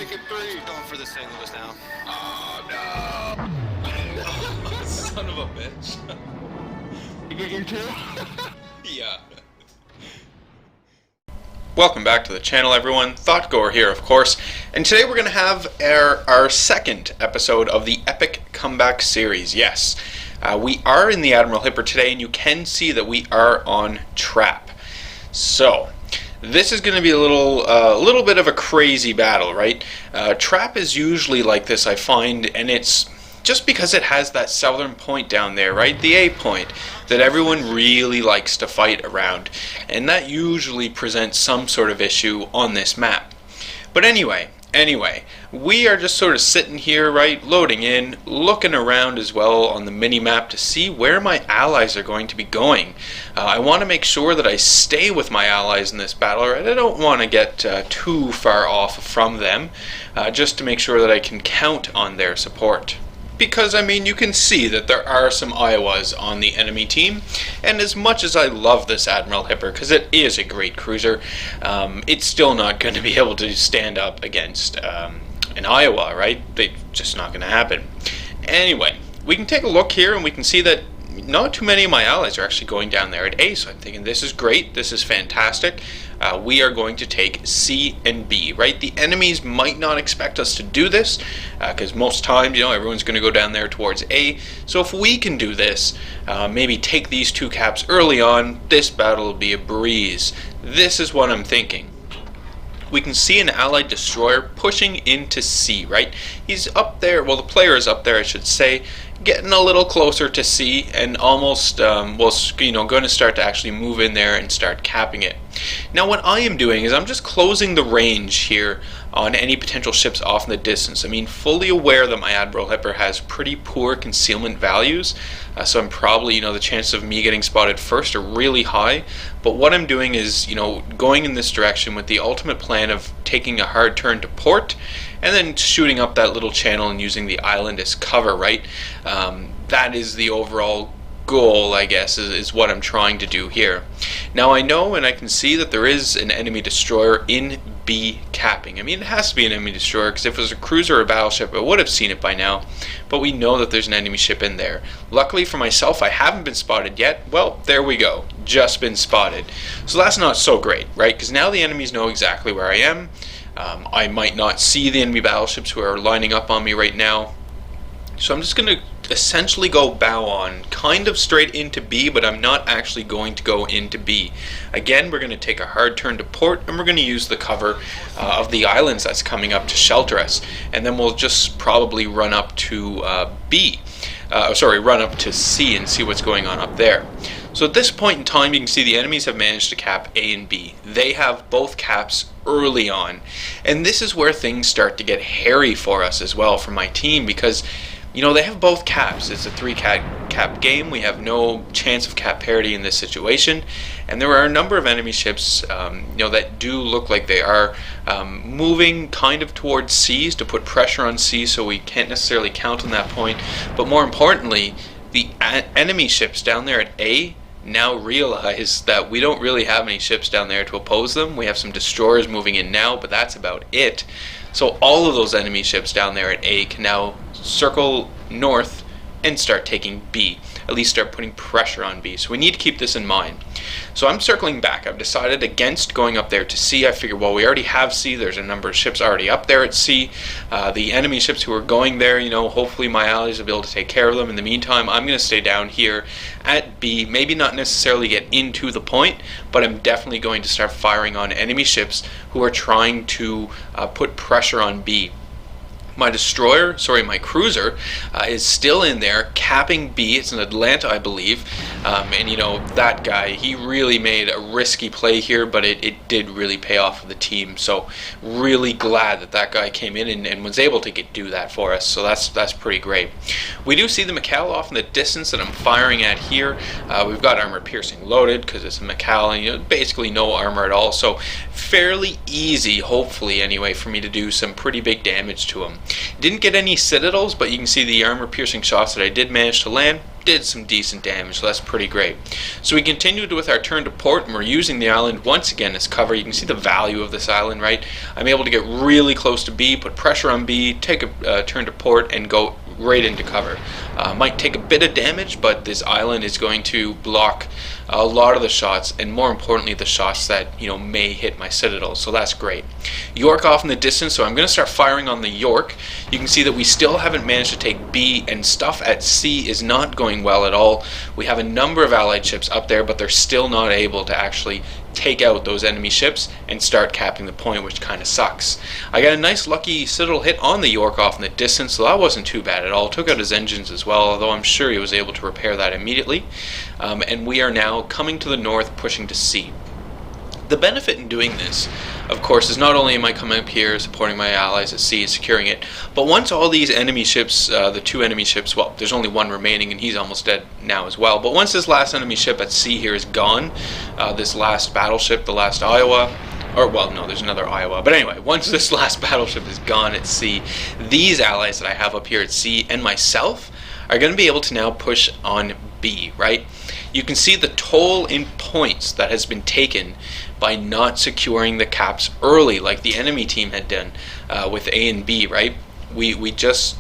taking three. Going for the St. Louis now. Oh no! Son of a bitch. You get your two? Yeah. Welcome back to the channel, everyone. Thotgor here, of course, and today we're going to have our second episode of the Epic Comeback series. Yes, we are in the Admiral Hipper today, and you can see that we are on Trap. So, this is going to be a little bit of a crazy battle, right? Trap is usually like this, I find, and it's just because it has that southern point down there, right? The A point that everyone really likes to fight around. And that usually presents some sort of issue on this map. But anyway, we are just sort of sitting here, right, loading in, looking around as well on the mini-map to see where my allies are going to be going. I want to make sure that I stay with my allies in this battle, right? I don't want to get too far off from them, just to make sure that I can count on their support. Because, I mean, you can see that there are some Iowas on the enemy team, and as much as I love this Admiral Hipper, because it is a great cruiser, it's still not going to be able to stand up against an Iowa, right? It's just not going to happen. Anyway, we can take a look here, and we can see that not too many of my allies are actually going down there at A, so I'm thinking this is great, this is fantastic. We are going to take C and B, right? The enemies might not expect us to do this, because most times, you know, everyone's going to go down there towards A. So if we can do this, maybe take these two caps early on, this battle will be a breeze. This is what I'm thinking. We can see an allied destroyer pushing into C, right? He's up there, well, the player is up there, I should say, getting a little closer to C, and almost, going to start to actually move in there and start capping it. Now what I am doing is I'm just closing the range here on any potential ships off in the distance. I mean, fully aware that my Admiral Hipper has pretty poor concealment values, so I'm probably, the chances of me getting spotted first are really high. But what I'm doing is, going in this direction with the ultimate plan of taking a hard turn to port, and then shooting up that little channel and using the island as cover, right? That is the overall goal, I guess, is what I'm trying to do here. Now I know and I can see that there is an enemy destroyer in B capping. I mean, it has to be an enemy destroyer, because if it was a cruiser or a battleship, I would have seen it by now. But we know that there's an enemy ship in there. Luckily for myself, I haven't been spotted yet. Well, there we go. Just been spotted. So that's not so great, right? Because now the enemies know exactly where I am. I might not see the enemy battleships who are lining up on me right now. So I'm just going to essentially go bow on, kind of straight into B, but I'm not actually going to go into B. Again, we're going to take a hard turn to port, and we're going to use the cover of the islands that's coming up to shelter us. And then we'll just probably run up to run up to C and see what's going on up there. So at this point in time, you can see the enemies have managed to cap A and B. They have both caps early on. And this is where things start to get hairy for us as well, for my team, because they have both caps. It's a 3-cap game. We have no chance of cap parity in this situation. And there are a number of enemy ships, that do look like they are moving kind of towards C's to put pressure on C, so we can't necessarily count on that point. But more importantly, the enemy ships down there at A now realize that we don't really have any ships down there to oppose them. We have some destroyers moving in now, but that's about it. So all of those enemy ships down there at A can now circle north and start taking B, at least start putting pressure on B. So we need to keep this in mind. So I'm circling back. I've decided against going up there to C. I figure, well, we already have C. There's a number of ships already up there at C. The enemy ships who are going there, hopefully my allies will be able to take care of them. In the meantime, I'm going to stay down here at B, maybe not necessarily get into the point, but I'm definitely going to start firing on enemy ships who are trying to put pressure on B. My cruiser is still in there capping B. It's an Atlanta, I believe, and that guy, he really made a risky play here, but it did really pay off for the team. So really glad that guy came in and was able to do that for us. So that's pretty great. We do see the McCall off in the distance that I'm firing at here. We've got armor piercing loaded because it's a McCall, and basically no armor at all. So fairly easy, hopefully anyway, for me to do some pretty big damage to him. Didn't get any citadels, but you can see the armor piercing shots that I did manage to land. did some decent damage, so that's pretty great. So we continued with our turn to port, and we're using the island once again as cover. You can see the value of this island, right? I'm able to get really close to B, put pressure on B, take a turn to port, and go right into cover. Might take a bit of damage, but this island is going to block a lot of the shots, and more importantly the shots that may hit my citadel, so that's great. York off in the distance, so I'm going to start firing on the York. You can see that we still haven't managed to take B, and stuff at C is not going well at all. We have a number of allied ships up there, but they're still not able to actually take out those enemy ships and start capping the point, which kind of sucks. I got a nice lucky citadel hit on the York off in the distance, so that wasn't too bad at all. Took out his engines as well, although I'm sure he was able to repair that immediately. And we are now coming to the north, pushing to C. The benefit in doing this, of course, is not only am I coming up here supporting my allies at sea, securing it, but once all these enemy ships, the two enemy ships, well, there's only one remaining and he's almost dead now as well, but once this last enemy ship at sea here is gone, this last battleship, the last Iowa, or well, no, there's another Iowa, but anyway, once this last battleship is gone at sea, these allies that I have up here at sea and myself are going to be able to now push on B, right? You can see the toll in points that has been taken by not securing the caps early like the enemy team had done with A and B, right? We just,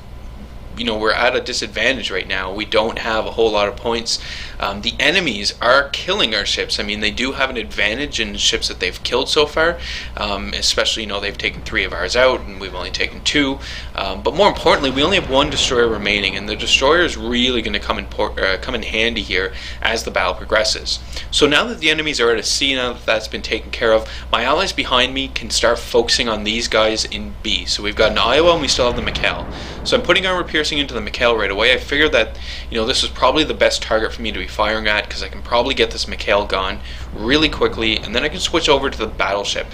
we're at a disadvantage right now. We don't have a whole lot of points. The enemies are killing our ships. I mean, they do have an advantage in ships that they've killed so far, especially, they've taken 3 of ours out and we've only taken 2. But more importantly, we only have 1 destroyer remaining, and the destroyer is really going to come in handy here as the battle progresses. So now that the enemies are at a C, now that that's been taken care of, my allies behind me can start focusing on these guys in B. So we've got an Iowa and we still have the McHale. So I'm putting armor piercing into the McHale right away. I figured that this is probably the best target for me to be firing at, because I can probably get this McHale gone really quickly, and then I can switch over to the battleship,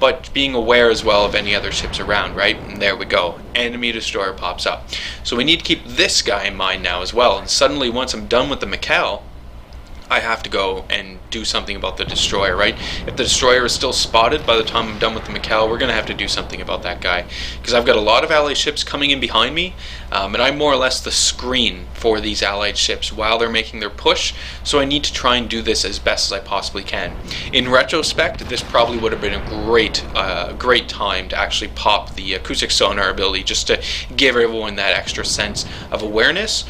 but being aware as well of any other ships around, right? And there we go, enemy destroyer pops up. So we need to keep this guy in mind now as well, and suddenly once I'm done with the McHale, I have to go and do something about the destroyer, right? If the destroyer is still spotted by the time I'm done with the McHale, we're going to have to do something about that guy, because I've got a lot of allied ships coming in behind me, and I'm more or less the screen for these allied ships while they're making their push, so I need to try and do this as best as I possibly can. In retrospect, this probably would have been a great time to actually pop the acoustic sonar ability, just to give everyone that extra sense of awareness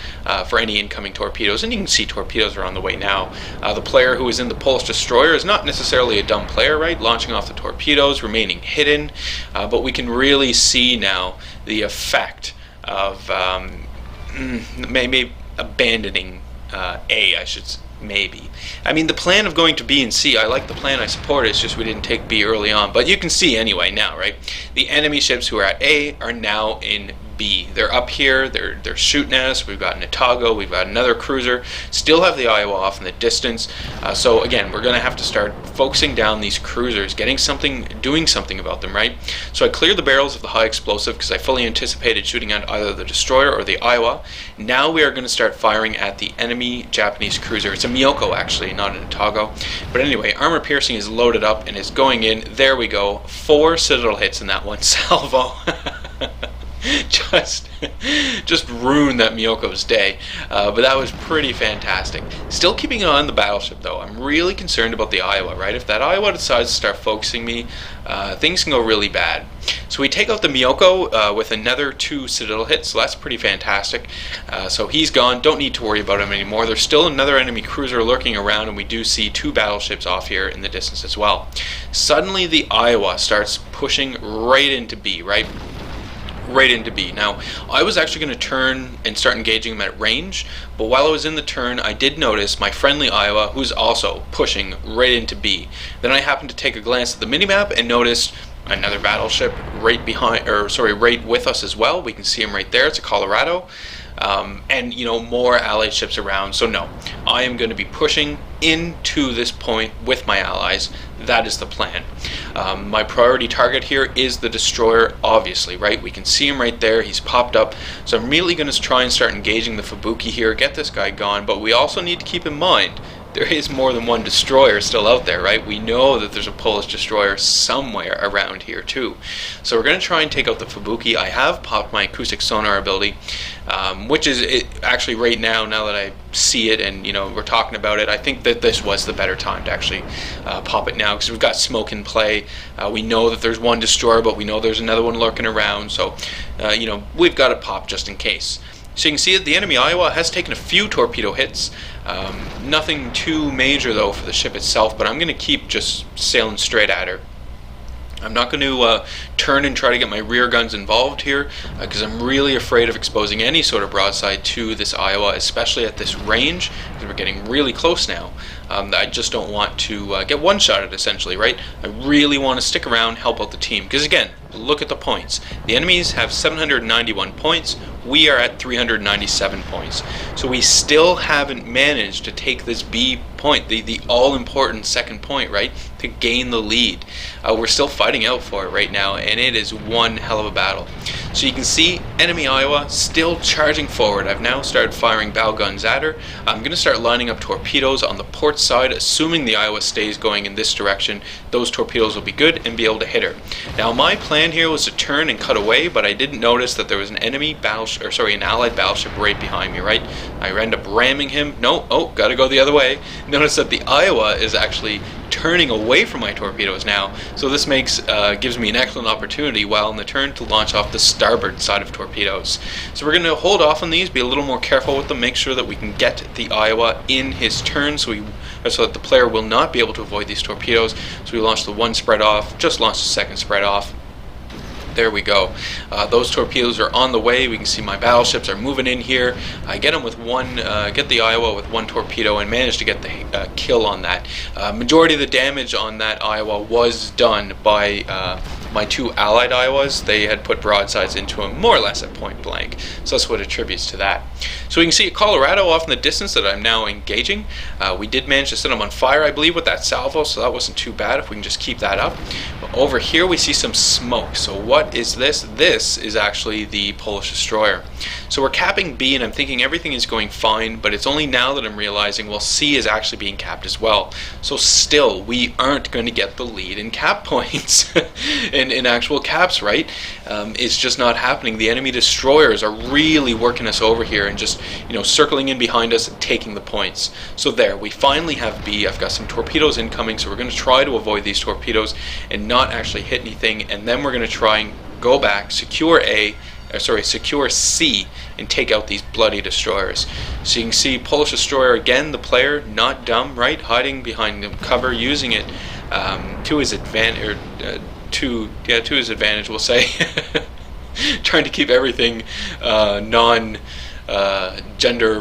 for any incoming torpedoes, and you can see torpedoes are on the way now. The player who is in the Pulse Destroyer is not necessarily a dumb player, right? Launching off the torpedoes, remaining hidden, but we can really see now the effect of maybe abandoning A, I should maybe. I mean, the plan of going to B and C, I like the plan, I support it, it's just we didn't take B early on, but you can see anyway now, right? The enemy ships who are at A are now in B. They're up here, they're shooting at us. We've got an Thotgor, we've got another cruiser, still have the Iowa off in the distance. So again, we're going to have to start focusing down these cruisers, doing something about them, right? So I cleared the barrels of the high explosive because I fully anticipated shooting at either the destroyer or the Iowa. Now we are going to start firing at the enemy Japanese cruiser. It's a Miyoko actually, not an Thotgor. But anyway, armor piercing is loaded up and is going in. There we go. 4 citadel hits in that one salvo. just ruined that Miyoko's day, but that was pretty fantastic. Still keeping an eye on the battleship though. I'm really concerned about the Iowa, right? If that Iowa decides to start focusing me, things can go really bad. So we take out the Miyoko with another 2 citadel hits, so that's pretty fantastic. So he's gone, don't need to worry about him anymore. There's still another enemy cruiser lurking around, and we do see 2 battleships off here in the distance as well. Suddenly the Iowa starts pushing right into B, right? Right into B. Now, I was actually going to turn and start engaging them at range, but while I was in the turn, I did notice my friendly Iowa, who's also pushing right into B. Then I happened to take a glance at the minimap and noticed another battleship right with us as well. We can see him right there. It's a Colorado. And more allied ships around. So no, I am going to be pushing into this point with my allies. That is the plan. My priority target here is the destroyer, obviously, right? We can see him right there. He's popped up. So I'm really going to try and start engaging the Fubuki here, get this guy gone, but we also need to keep in mind there is more than one destroyer still out there, right? We know that there's a Polish destroyer somewhere around here too. So we're going to try and take out the Fubuki. I have popped my acoustic sonar ability, which is actually right now that I see it and we're talking about it, I think that this was the better time to actually pop it now, because we've got smoke in play. We know that there's one destroyer, but we know there's another one lurking around, so we've got it popped just in case. So you can see that the enemy Iowa has taken a few torpedo hits. Nothing too major though for the ship itself, but I'm going to keep just sailing straight at her. I'm not going to turn and try to get my rear guns involved here, because I'm really afraid of exposing any sort of broadside to this Iowa, especially at this range, because we're getting really close now. I just don't want to get one-shotted, essentially, right? I really want to stick around, help out the team, because again, look at the points. The enemies have 791 points. We are at 397 points. So we still haven't managed to take this B point, the all-important second point, right? To gain the lead. We're still fighting out for it right now, and it is one hell of a battle. So you can see enemy Iowa still charging forward. I've now started firing bow guns at her. I'm going to start lining up torpedoes on the port side, assuming the Iowa stays going in this direction. Those torpedoes will be good and be able to hit her. Now my plan here was to turn and cut away, but I didn't notice that there was an enemy battleship, an allied battleship right behind me, right? I end up ramming him. No, gotta go the other way. Notice that the Iowa is actually turning away from my torpedoes now, so this gives me an excellent opportunity while in the turn to launch off the starboard side of torpedoes. So we're going to hold off on these, be a little more careful with them, make sure that we can get the Iowa in his turn so that the player will not be able to avoid these torpedoes. So we launch the one spread off, just launched the second spread off. There we go. Those torpedoes are on the way. We can see my battleships are moving in here. I get them with get the Iowa with one torpedo and manage to get the kill on that. Majority of the damage on that Iowa was done by my two allied Iowas. They had put broadsides into them more or less at point blank. So that's what attributes to that. So we can see Colorado off in the distance that I'm now engaging. We did manage to set them on fire, I believe, with that salvo, so that wasn't too bad if we can just keep that up. But over here we see some smoke. So what is this? This is actually the Polish destroyer. So we're capping B, and I'm thinking everything is going fine, but it's only now that I'm realizing, well, C is actually being capped as well. So still, we aren't going to get the lead in cap points, in actual caps, right? It's just not happening. The enemy destroyers are really working us over here and just, circling in behind us and taking the points. So there, we finally have B. I've got some torpedoes incoming, so we're going to try to avoid these torpedoes and not actually hit anything, and then we're going to try and go back, secure C, and take out these bloody destroyers. So you can see Polish destroyer again, the player, not dumb, right? Hiding behind the cover, using it to his advantage, to his advantage, we'll say. Trying to keep everything non-gender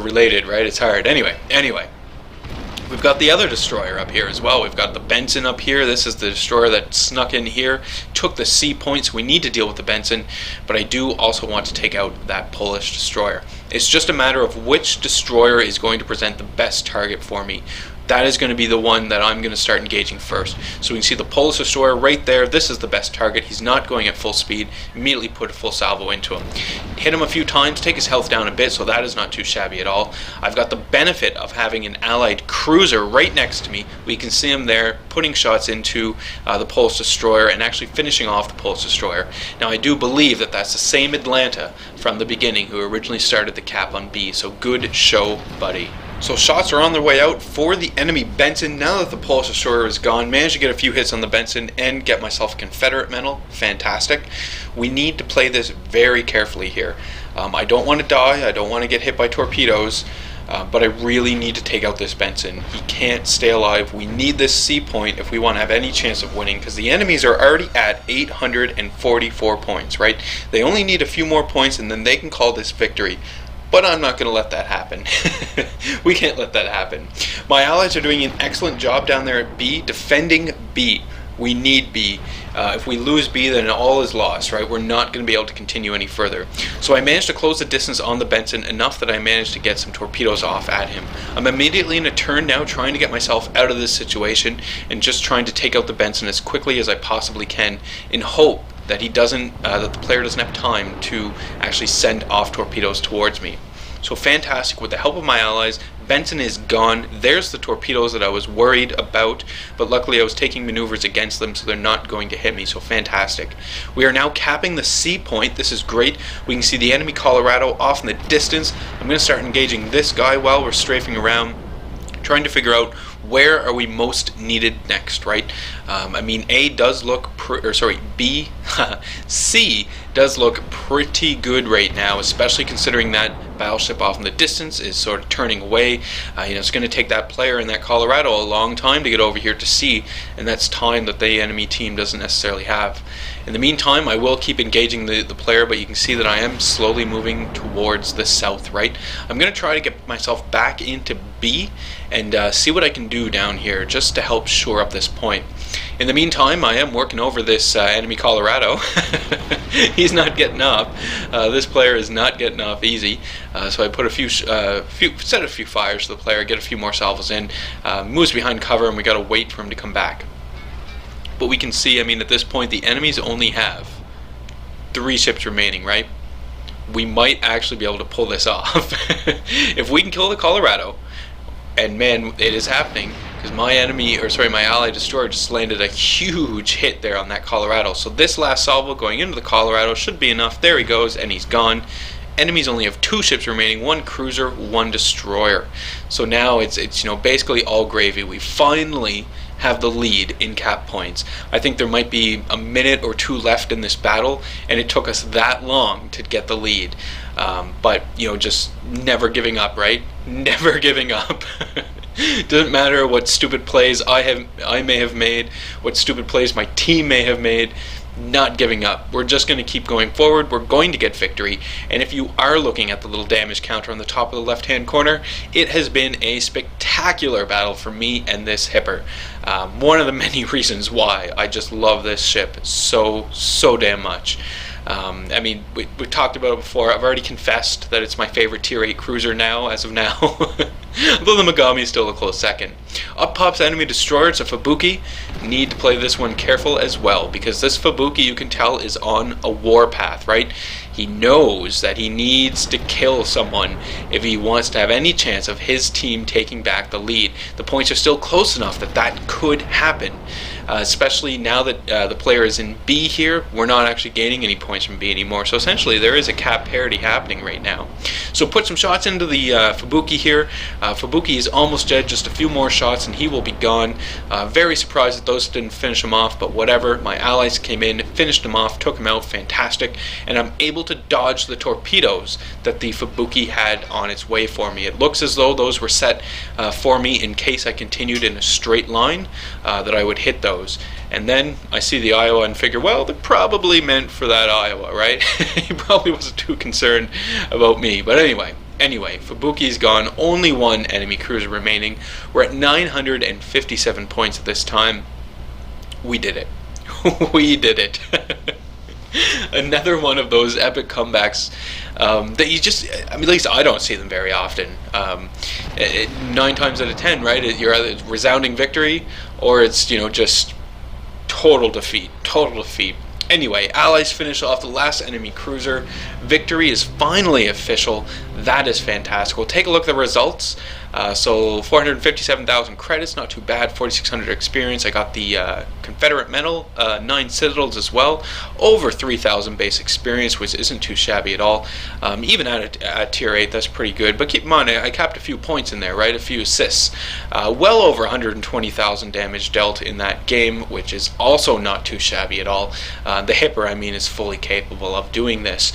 related, right? It's hard. Anyway. We've got the other destroyer up here as well. We've got the Benson up here. This is the destroyer that snuck in here, took the C points. We need to deal with the Benson, but I do also want to take out that Polish destroyer. It's just a matter of which destroyer is going to present the best target for me. That is going to be the one that I'm going to start engaging first. So we can see the Polish destroyer right there. This is the best target. He's not going at full speed. Immediately put a full salvo into him. Hit him a few times, take his health down a bit, so that is not too shabby at all. I've got the benefit of having an allied cruiser right next to me. We can see him there putting shots into the Polish destroyer and actually finishing off the Polish destroyer. Now I do believe that that's the same Atlanta from the beginning who originally started the cap on B, so good show, buddy. So shots are on their way out for the enemy Benson. Now that the Polish destroyer is gone, managed to get a few hits on the Benson and get myself a Confederate medal. Fantastic. We need to play this very carefully here. I don't want to die. I don't want to get hit by torpedoes. But I really need to take out this Benson. He can't stay alive. We need this C point if we want to have any chance of winning, because the enemies are already at 844 points, right? They only need a few more points and then they can call this victory. But I'm not going to let that happen. We can't let that happen. My allies are doing an excellent job down there at B, defending B. We need B. If we lose B, then all is lost, right? We're not going to be able to continue any further. So I managed to close the distance on the Benson enough that I managed to get some torpedoes off at him. I'm immediately in a turn now, trying to get myself out of this situation and just trying to take out the Benson as quickly as I possibly can, in hope that that the player doesn't have time to actually send off torpedoes towards me. So fantastic. With the help of my allies, Benson is gone. There's the torpedoes that I was worried about, but luckily I was taking maneuvers against them, so they're not going to hit me, so fantastic. We are now capping the C point. This is great. We can see the enemy Colorado off in the distance. I'm going to start engaging this guy while we're strafing around, trying to figure out where are we most needed next, right? A does look, B, C does look pretty good right now, especially considering that battleship off in the distance is sort of turning away. It's going to take that player in that Colorado a long time to get over here to C, and that's time that the enemy team doesn't necessarily have. In the meantime, I will keep engaging the player, but you can see that I am slowly moving towards the south, right? I'm going to try to get myself back into B and see what I can do down here just to help shore up this point. In the meantime, I am working over this enemy Colorado. He's not getting up. This player is not getting off easy. So I put set a few fires to the player, get a few more salvos in, moves behind cover, and we got to wait for him to come back. But we can see, at this point, the enemies only have 3 ships remaining, right? We might actually be able to pull this off. If we can kill the Colorado, and man, it is happening, because my ally destroyer just landed a huge hit there on that Colorado. So this last salvo going into the Colorado should be enough. There he goes, and he's gone. Enemies only have 2 ships remaining, 1 cruiser, 1 destroyer. So now it's basically all gravy. We finally have the lead in cap points. I think there might be a minute or 2 left in this battle, and it took us that long to get the lead. But just never giving up, right? Never giving up. Doesn't matter what stupid plays I may have made, what stupid plays my team may have made. Not giving up. We're just going to keep going forward. We're going to get victory. And if you are looking at the little damage counter on the top of the left hand corner, it has been a spectacular battle for me and this Hipper. One of the many reasons why I just love this ship so damn much. We talked about it before. I've already confessed that it's my favorite tier 8 cruiser now, as of now. Although the Megami is still a close second. Up pops enemy destroyer. It's a Fubuki. Need to play this one careful as well, because this Fubuki, you can tell, is on a warpath, right? He knows that he needs to kill someone if he wants to have any chance of his team taking back the lead. The points are still close enough that that could happen. Especially now that the player is in B here, we're not actually gaining any points from B anymore. So essentially there is a cap parity happening right now. So put some shots into the Fubuki here. Fubuki is almost dead, just a few more shots and he will be gone. Very surprised that those didn't finish him off, but whatever. My allies came in, finished him off, took him out, fantastic. And I'm able to dodge the torpedoes that the Fubuki had on its way for me. It looks as though those were set for me in case I continued in a straight line, that I would hit those. And then I see the Iowa and figure, well, they're probably meant for that Iowa, right? He probably wasn't too concerned about me. But anyway, Fubuki's gone. Only 1 enemy cruiser remaining. We're at 957 points at this time. We did it. We did it. Another one of those epic comebacks that you just, at least I don't see them very often. 9 times out of 10, right? You're either resounding victory or it's, just total defeat. Anyway, allies finish off the last enemy cruiser. Victory is finally official. That is fantastic. We'll take a look at the results. So 457,000 credits, not too bad. 4,600 experience. I got the Confederate medal, 9 citadels as well. Over 3,000 base experience, which isn't too shabby at all. Even at tier 8, that's pretty good. But keep in mind, I capped a few points in there, right? A few assists. Well over 120,000 damage dealt in that game, which is also not too shabby at all. The Hipper, is fully capable of doing this.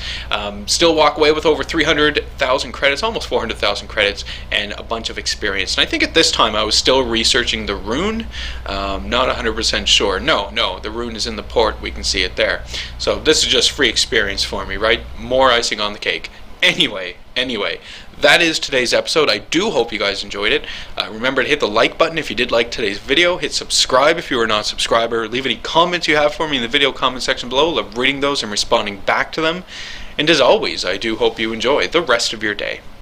Still walk away with over 300,000 credits, almost 400,000 credits, and a bunch of experience. And I think at this time I was still researching the rune. Not 100% sure. No, the rune is in the port. We can see it there. So this is just free experience for me, right? More icing on the cake. Anyway, that is today's episode. I do hope you guys enjoyed it. Remember to hit the like button if you did like today's video. Hit subscribe if you are not a subscriber. Leave any comments you have for me in the video comment section below. Love reading those and responding back to them. And as always, I do hope you enjoy the rest of your day.